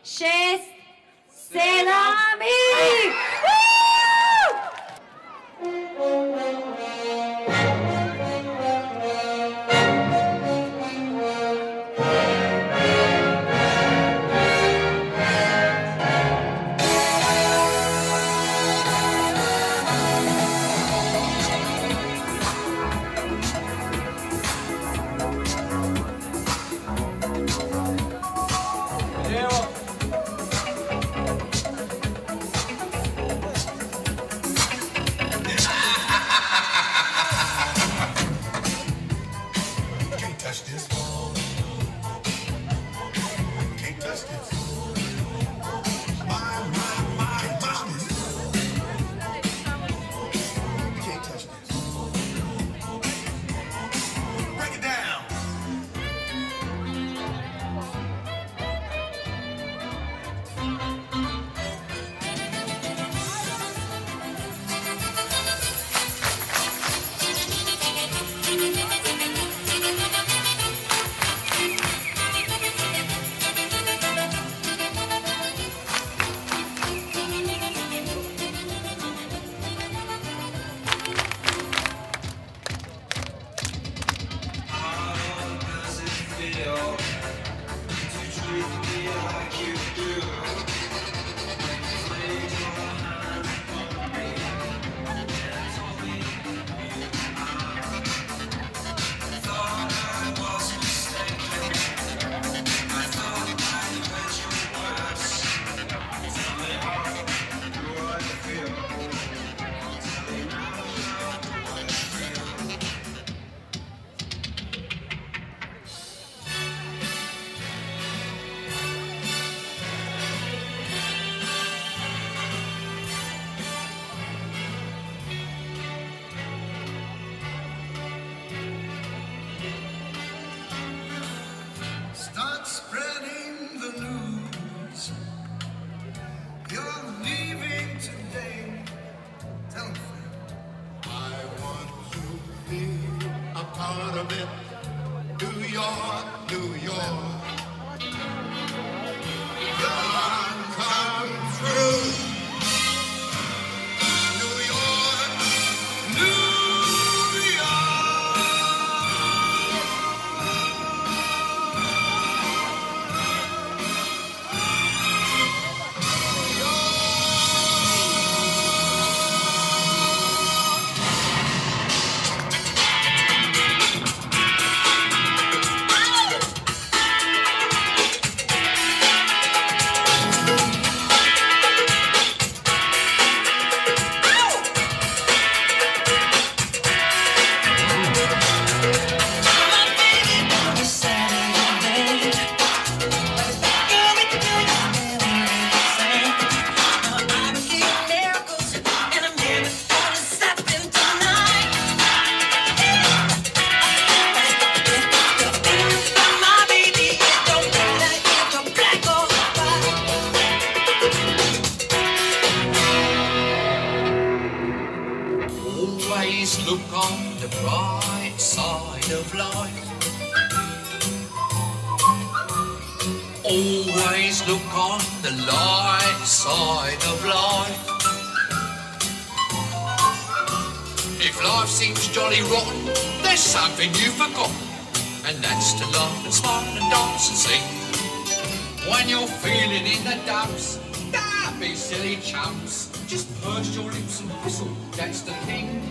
6, 7 и... Start spreading the news. You're leaving today. Tell them. I want to be a part of it. New York, New York. Come, come through. New York, New York. Always look on the bright side of life. Always look on the light side of life. If life seems jolly rotten, there's something you've forgotten, and that's to laugh and smile and dance and sing. When you're feeling in the dumps, don't be silly chumps. Just purse your lips and whistle, that's the thing.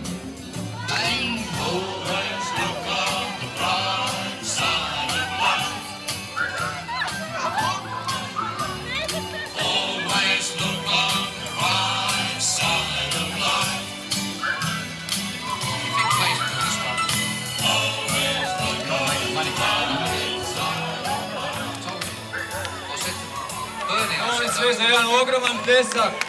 They always look on the bright side of life. Always look on the right side of life. If it plays for this one, always look on the right side of life. I told you. I said to Bernie, Molim sve za jedan ogroman pljesak.